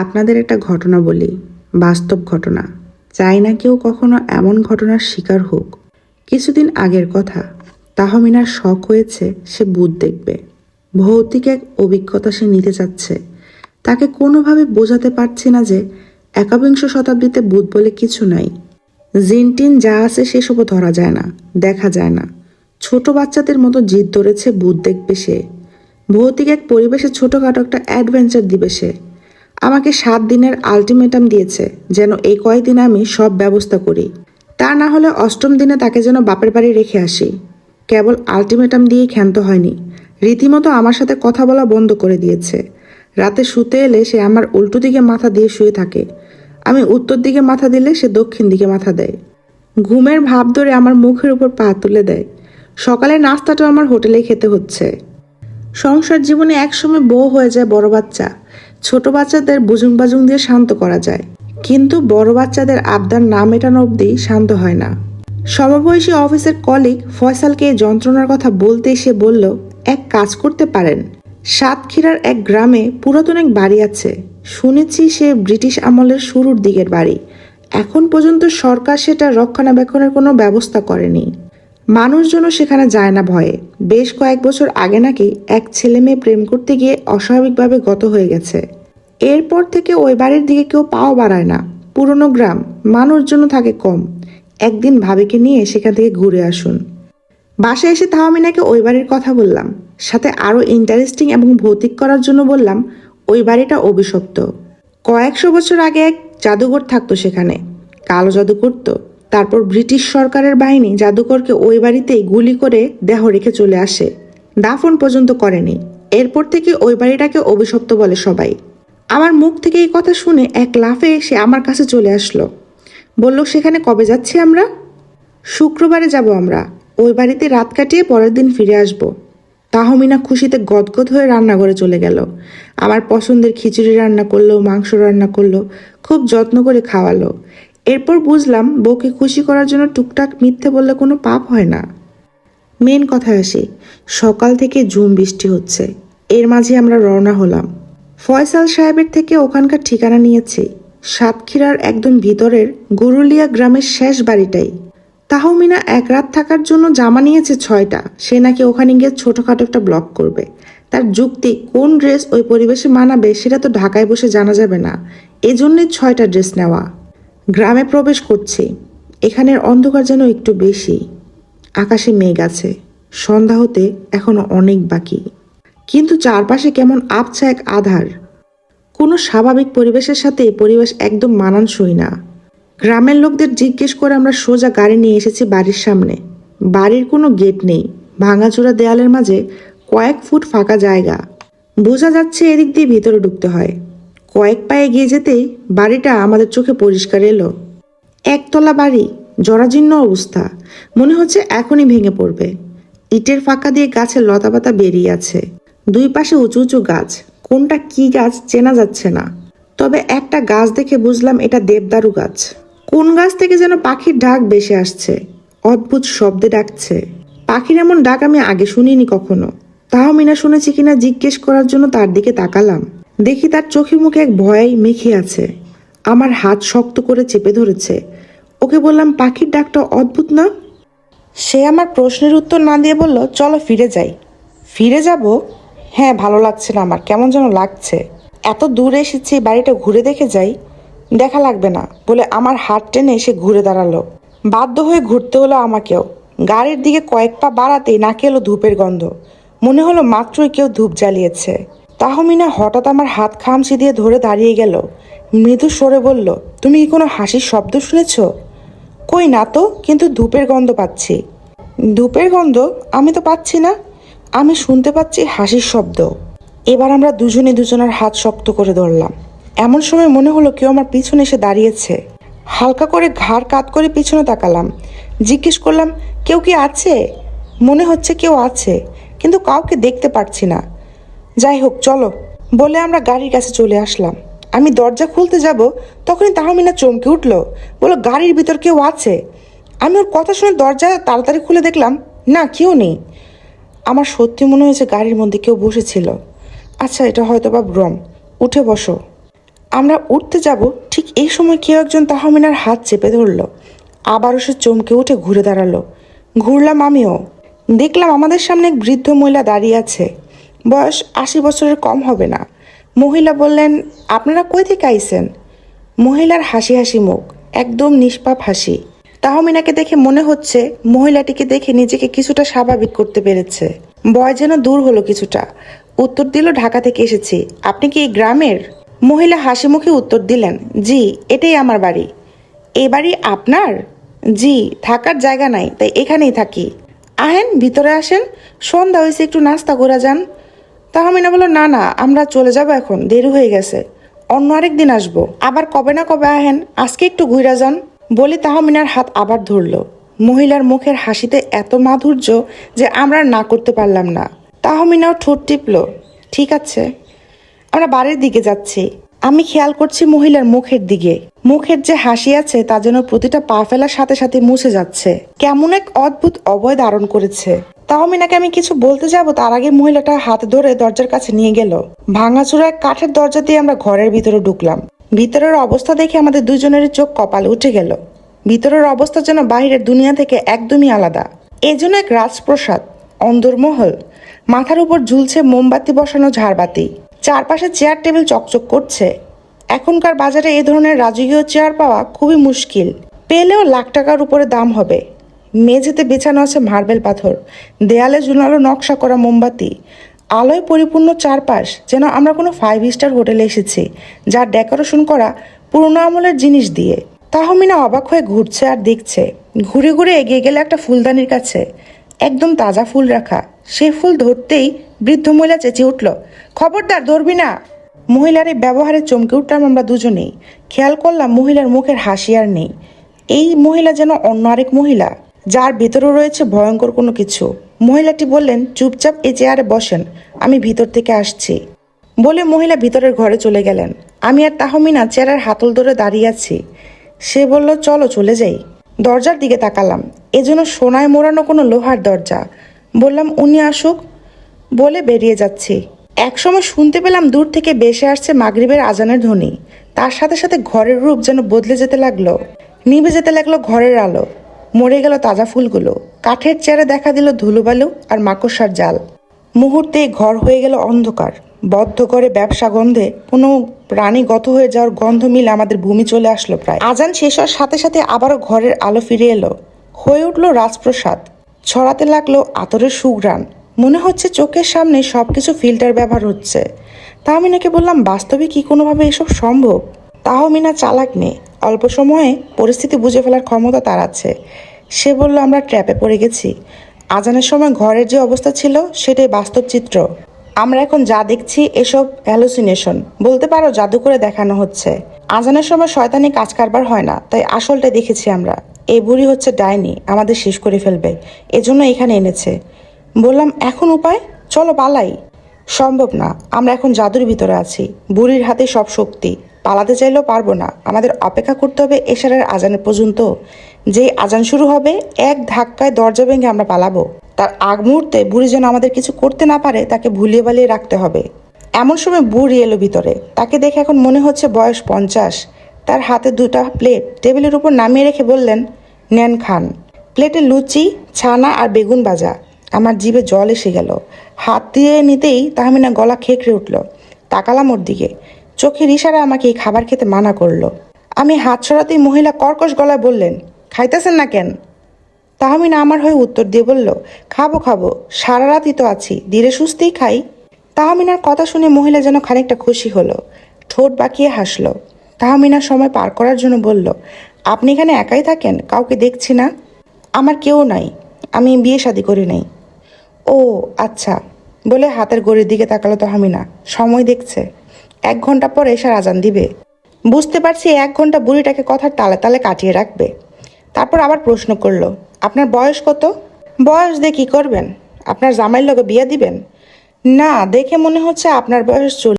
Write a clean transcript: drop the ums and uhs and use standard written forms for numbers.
আপনাদের একটা ঘটনা বলি, বাস্তব ঘটনা। চাই না কেউ কখনো এমন ঘটনার শিকার হোক। কিছুদিন আগের কথা, তাহমিনার শখ হয়েছে সে ভূত দেখবে। ভৌতিক এক অভিজ্ঞতা সে নিতে চাচ্ছে। তাকে কোনোভাবে বোঝাতে পারছি না যে একবিংশ শতাব্দীতে ভূত বলে কিছু নাই। জিনটিন যা আছে সেসবও ধরা যায় না, দেখা যায় না। ছোট বাচ্চাদের মতো জিদ ধরেছে ভূত দেখবে সে। ভৌতিক এক পরিবেশে ছোটখাটো একটা অ্যাডভেঞ্চার দিবে সে। আমাকে 7 দিনের আলটিমেটাম দিয়েছে যেন এই কয়েকদিন আমি সব ব্যবস্থা করি। তা না হলে 8ম দিনে তাকে যেন বাপের বাড়ি রেখে আসি। কেবল আলটিমেটাম দিয়েই ক্ষান্ত হয়নি, রীতিমতো আমার সাথে কথা বলা বন্ধ করে দিয়েছে। রাতে শুতে এলে সে আমার উল্টো দিকে মাথা দিয়ে শুয়ে থাকে। আমি উত্তর দিকে মাথা দিলে সে দক্ষিণ দিকে মাথা দেয়। ঘুমের ভাব ধরে আমার মুখের উপর পা তুলে দেয়। সকালের নাস্তাটাও আমার হোটেলে খেতে হচ্ছে। সংসার জীবনে একসময় বউ হয়ে যায় বড় বাচ্চা। ছোট বাচ্চাদের বুজুং বাজুং দিয়ে শান্ত করা যায়, কিন্তু বড় বাচ্চাদের আবদার না মেটানো অবধি শান্ত হয় না। সমবয়সী অফিসের কলিগ ফয়সালকে এই যন্ত্রণার কথা বলতেই সে বলল, এক কাজ করতে পারেন। সাতক্ষীরার এক গ্রামে পুরাতন এক বাড়ি আছে। শুনেছি সে ব্রিটিশ আমলের শুরুর দিকের বাড়ি। এখন পর্যন্ত সরকার সেটা রক্ষণাবেক্ষণের কোনো ব্যবস্থা করেনি। মানুষজনও সেখানে যায় না ভয়ে। বেশ কয়েক বছর আগে নাকি এক ছেলে মেয়ে প্রেম করতে গিয়ে অস্বাভাবিকভাবে গত হয়ে গেছে। এরপর থেকে ওই বাড়ির দিকে কেউ পাও বাড়ায় না। পুরনো গ্রাম, মানুষজনও থাকে কম। একদিন ভাবিকে নিয়ে সেখান থেকে ঘুরে আসুন। বাসায় এসে তাহমিনাকে ওই বাড়ির কথা বললাম, সাথে আরও ইন্টারেস্টিং এবং ভৌতিক করার জন্য বললাম ওই বাড়িটা অভিশপ্ত। কয়েকশো বছর আগে এক জাদুঘর থাকতো সেখানে, কালো জাদু করতো। তারপর ব্রিটিশ সরকারের বাহিনী জাদুকরকে ওই বাড়িতেই গুলি করে দেহ রেখে চলে আসে, দাফন পর্যন্ত করেনি। এরপর থেকে ওই বাড়িটাকে অভিশপ্ত বলে সবাই। আমার মুখ থেকে এই কথা শুনে এক লাফে এসে আমার কাছে চলে আসলো। বলল, সেখানে কবে যাচ্ছি আমরা? শুক্রবারে যাব আমরা। ওই বাড়িতে রাত কাটিয়ে পরের দিন ফিরে আসব। তাহমিনা খুশিতে গদগদ হয়ে রান্নাঘরে চলে গেল। আমার পছন্দের খিচুড়ি রান্না করলো, মাংস রান্না করলো, খুব যত্ন করে খাওয়ালো। এরপর বুঝলাম বউকে খুশি করার জন্য টুকটাক মিথ্যে বললে কোনো পাপ হয় না। মেন কথায় আসি, সকাল থেকে ঝুম বৃষ্টি হচ্ছে। এর মাঝে আমরা রওনা হলাম। ফয়সাল সাহেবের থেকে ওখানকার ঠিকানা নিয়েছি। সাতক্ষীরার একদম ভিতরের গরুলিয়া গ্রামের শেষ বাড়িটাই। তাহমিনা এক রাত থাকার জন্য জামা নিয়েছে 6টা। সে নাকি ওখানে গিয়ে ছোটখাটো একটা ব্লগ করবে। তার যুক্তি, কোন ড্রেস ওই পরিবেশে মানাবে সেটা তো ঢাকায় বসে জানা যাবে না, এজন্যই 6টা ড্রেস নেওয়া। গ্রামে প্রবেশ করছি। এখানের অন্ধকার যেন একটু বেশি। আকাশে মেঘ আছে, সন্ধ্যা হতে এখনো অনেক বাকি, কিন্তু চারপাশে কেমন আবছা এক আধার। কোনো স্বাভাবিক পরিবেশের সাথে পরিবেশ একদম মানানসই না। গ্রামের লোকদের জিজ্ঞেস করে আমরা সোজা গাড়ি নিয়ে এসেছি বাড়ির সামনে। বাড়ির কোনো গেট নেই, ভাঙাচোরা দেয়ালের মাঝে কয়েক ফুট ফাঁকা জায়গা। বোঝা যাচ্ছে এদিক দিয়ে ভিতরে ঢুকতে হয়। কয়েক পায়ে গিয়ে যেতেই বাড়িটা আমাদের চোখে পরিষ্কার এলো। একতলা বাড়ি, জরাজীর্ণ অবস্থা, মনে হচ্ছে এখনই ভেঙে পড়বে। ইটের ফাঁকা দিয়ে গাছের লতাপাতা বেরিয়ে আছে। দুই পাশে উঁচু উঁচু গাছ, কোনটা কি গাছ চেনা যাচ্ছে না। তবে একটা গাছ দেখে বুঝলাম এটা দেবদারু গাছ। কোন গাছ থেকে যেন পাখির ডাক ভেসে আসছে, অদ্ভুত শব্দে ডাকছে। পাখির এমন ডাক আমি আগে শুনিনি কখনো। তাহমিনা শুনেছি কিনা জিজ্ঞেস করার জন্য তার দিকে তাকালাম। দেখি তার চোখে মুখে এক ভয় মেখে আছে। আমার হাত শক্ত করে চেপে ধরেছে। ওকে বললাম, পাখির ডাকটা অদ্ভুত না? সে আমার প্রশ্নের উত্তর না দিয়ে বলল, চলো ফিরে যাই। ফিরে যাব? হ্যাঁ, ভালো লাগছে না আমার, কেমন যেন লাগছে। এত দূরে এসেছি, বাড়িটা ঘুরে দেখে যাই। দেখা লাগবে না বলে আমার হাত টেনে এসে ঘুরে দাঁড়ালো। বাধ্য হয়ে ঘুরতে হলো আমাকেও। গাড়ির দিকে কয়েক পা বাড়াতেই নাকে এলো ধূপের গন্ধ। মনে হলো মাত্রই কেউ ধূপ জ্বালিয়েছে। তাহমিনা হঠাৎ আমার হাত খামচি দিয়ে ধরে দাঁড়িয়ে গেল। মৃদু স্বরে বলল, তুমি কি কোনো হাসির শব্দ শুনেছ? কই না তো, কিন্তু ধূপের গন্ধ পাচ্ছি। ধূপের গন্ধ? আমি তো পাচ্ছি না। আমি শুনতে পাচ্ছি হাসির শব্দ। এবার আমরা দুজনে দুজনের হাত শক্ত করে ধরলাম। এমন সময় মনে হলো কেউ আমার পিছনে এসে দাঁড়িয়েছে। হালকা করে ঘাড় কাত করে পিছনে তাকালাম। জিজ্ঞেস করলাম, কেউ কি আছে? মনে হচ্ছে কেউ আছে, কিন্তু কাউকে দেখতে পারছি না। যাই হোক, চলো বলে আমরা গাড়ির কাছে চলে আসলাম। আমি দরজা খুলতে যাব, তখনই তাহমিনা চমকে উঠল, বলল, গাড়ির ভিতর কেউ আছে। আমি ওর কথা শুনে দরজা তাড়াতাড়ি খুলে দেখলাম, না, কেউ নেই। আমার সত্যি মনে হয়েছে গাড়ির মধ্যে কেউ বসেছিল। আচ্ছা, এটা হয়তো বা ভ্রম। উঠে বসো। আমরা উঠতে যাব, ঠিক এই সময় কেউ একজন তাহমিনার হাত চেপে ধরলো। আবারও সে চমকে উঠে ঘুরে দাঁড়ালো। ঘুরলাম আমিও। দেখলাম আমাদের সামনে এক বৃদ্ধ মহিলা দাঁড়িয়ে আছে। বয়স 80 বছরের কম হবে না। মহিলা বললেন, আপনারা কই থেকে আইছেন? মহিলার হাসি হাসি মুখ, একদম নিষ্পাপ হাসি। তাহমিনাকে দেখে মনে হচ্ছে মহিলাটিকে দেখে নিজেকে কিছুটা স্বাভাবিক করতে পেরেছে। ভয় যেন দূর হলো কিছুটা। উত্তর দিল, ঢাকা থেকে এসেছি। আপনি কি এই গ্রামের? মহিলা হাসি মুখে উত্তর দিলেন, জি, এটাই আমার বাড়ি। এই বাড়ি আপনার? জি, থাকার জায়গা নাই, তাই এখানেই থাকি। আহেন, ভিতরে আসেন, সন্ধ্যা হয়েছে, একটু নাস্তা করে যান। তাহমিনা বলল, না না, আমরা চলে যাব এখন, দেরি হয়ে গেছে, অন্য আরেক দিন আসবো। আবার কবে না কবে আহেন, আজকে একটু ঘুরে যান। বলে তাহমিনার হাত আবার ধরল। মহিলার মুখের হাসিতে এত মাধুর্য যে আমরা না করতে পারলাম না। তাহমিনাও ঠোঁট টিপল, ঠিক আছে। আমরা বাড়ির দিকে যাচ্ছি। আমি খেয়াল করছি মহিলার মুখের দিকে। মুখের যে হাসি আছে তা যেন প্রতিটা পা ফেলার সাথে সাথে মুছে যাচ্ছে। কেমন এক অদ্ভুত অভয় ধারণ করেছে। তাহমিনাকে আমি কিছু বলতে যাব, তার আগে মহিলাটা হাত ধরে দরজার কাছে নিয়ে গেল। ভাঙাচোরা এক কাঠের দরজা দিয়ে আমরা ঘরের ভিতরে ঢুকলাম। ভিতরের অবস্থা দেখে আমাদের দুজনের চোখ কপালে উঠে গেল। ভিতরের অবস্থা যেন বাহিরের দুনিয়া থেকে একদমই আলাদা। এজন্য এক রাজপ্রসাদ, অন্দরমহল। মাথার উপর ঝুলছে মোমবাতি বসানো ঝাড়বাতি। চারপাশে চেয়ার টেবিল চকচক করছে। এখনকার বাজারে এই ধরনের রাজকীয় চেয়ার পাওয়া খুবই মুশকিল। পেলেও লাখ টাকার উপরে দাম হবে। মেঝেতে বেছানো আছে মার্বেল পাথর, দেয়ালে ঝুলানো নকশা করা মোমবাতি। আলোয় পরিপূর্ণ চারপাশ, যেন আমরা কোনো 5 স্টার হোটেলে এসেছি, যার ডেকোরেশন করা পুরোনো আমলের জিনিস দিয়ে। তাহমিনা অবাক হয়ে ঘুরছে আর দেখছে। ঘুরে ঘুরে এগিয়ে গেলে একটা ফুলদানির কাছে, একদম তাজা ফুল রাখা। সেই ফুল ধরতেই বৃদ্ধ মহিলা চেঁচিয়ে উঠল, খবরদার, ধরবি না। মহিলার এই ব্যবহারে চমকে উঠলাম আমরা দুজনেই। খেয়াল করলাম মহিলার মুখের হাসি আর নেই। এই মহিলা যেন অন্য আরেক মহিলা, যার ভেতরে রয়েছে ভয়ঙ্কর কোনো কিছু। মহিলাটি বললেন, চুপচাপ এই চেয়ারে বসেন, আমি ভিতর থেকে আসছি। বলে মহিলা ভিতরের ঘরে চলে গেলেন। আমি আর তাহমিনা চেয়ারের হাতল ধরে দাঁড়িয়ে আছি। সে বলল, চলো চলে যাই। দরজার দিকে তাকালাম, এজন্য সোনায় মোড়ানো কোনো লোহার দরজা। বললাম, উনি আসুক। বলে বেরিয়ে যাচ্ছি। একসময় শুনতে পেলাম দূর থেকে ভেসে আসছে মাগরিবের আজানের ধ্বনি। তার সাথে সাথে ঘরের রূপ যেন বদলে যেতে লাগলো। নিভে যেতে লাগলো ঘরের আলো। মরে গেল তাজা ফুলগুলো। কাঠের চেয়ারে দেখা দিল ধুলোবালু আর মাকড়সার জাল। মুহূর্তে ঘর হয়ে গেল অন্ধকার। বদ্ধ করে ব্যবসা গন্ধে কোনো প্রাণী গত হয়ে যাওয়ার গন্ধ মিলে আমাদের ভূমি চলে আসলো প্রায়। আজান শেষ হওয়ার সাথে সাথে আবারও ঘরের আলো ফিরে এলো। হয়ে উঠল রাজপ্রসাদ। ছড়াতে লাগলো আতরের সুঘ্রাণ। মনে হচ্ছে চোখের সামনে সবকিছু ফিল্টার ব্যবহার হচ্ছে। তাহমিনাকে বললাম, বাস্তবে কি কোনোভাবে এসব সম্ভব? তাহমিনা চালাক মেয়ে, অল্প সময়ে পরিস্থিতি বুঝে ফেলার ক্ষমতা তার আছে। সে বলল, আমরা ট্র্যাপে পড়ে গেছি। আজানের সময় ঘরের যে অবস্থা ছিল সেটাই বাস্তব চিত্র। আমরা এখন যা দেখছি এসব হ্যালুসিনেশন, বলতে পারো জাদু করে দেখানো হচ্ছে। আজানের সময় শয়তানি কাজ কারবার হয় না, তাই আসলটাই দেখেছি আমরা। এই বুড়ি হচ্ছে ডাইনি, আমাদের শেষ করে ফেলবে, এজন্য এখানে এনেছে। বললাম, এখন উপায়? চলো পালাই। সম্ভব না, আমরা এখন জাদুর ভিতরে আছি। বুড়ির হাতে সব শক্তি, পালাতে চাইলেও পারবো না। আমাদের অপেক্ষা করতে হবে এশারের আজানের পর্যন্ত। যেই আজান শুরু হবে, এক ধাক্কায় দরজা ভেঙে আমরা পালাবো। তার আগ মুহূর্তে বুড়ি যেন আমাদের কিছু করতে না পারে, তাকে ভুলিয়ে বালিয়ে রাখতে হবে। এমন সময় বুড়ি এলো ভিতরে। তাকে দেখে এখন মনে হচ্ছে বয়স 50। তার হাতে 2টা প্লেট টেবিলের উপর নামিয়ে রেখে বললেন, নেন খান। প্লেটে লুচি, ছানা আর বেগুন ভাজা। আমার জিভে জল এসে গেল। হাত দিয়ে নিতেই তাহমিনা গলা খেঁকড়ে উঠল। তাকালাম ওর দিকে। চোখের ইশারা আমাকে এই খাবার খেতে মানা করলো। আমি হাত সরাতেই মহিলা কর্কশ গলায় বললেন, খাইতেছেন না কেন? তাহমিনা আমার হয়ে উত্তর দিয়ে বলল, খাবো খাবো, সারা রাতই তো আছি, ধীরে সুস্থেই খাই। তাহমিনার কথা শুনে মহিলা যেন খানিকটা খুশি হলো। ঠোঁট বাঁকিয়ে হাসলো। তাহমিনার সময় পার করার জন্য বলল, আপনি এখানে একাই থাকেন? কাউকে দেখছি না। আমার কেউ নাই, আমি বিয়ে শাদী করি নাই। ও আচ্ছা, বলে হাতের ঘড়ির দিকে তাকালো তাহমিনা। সময় দেখছে। 1 ঘন্টা পর এশার আজান দিবে। বুঝতে পারছি 1 ঘন্টা বুড়িটাকে কথার তালে তালে কাটিয়ে রাখবে। তারপর আবার প্রশ্ন করলো, আপনার বয়স কত? বয়স দিয়ে কি করবেন? আপনার জামাইয়ের লগে বিয়ে দিবেন? না, দেখে মনে হচ্ছে আপনার বয়স 40।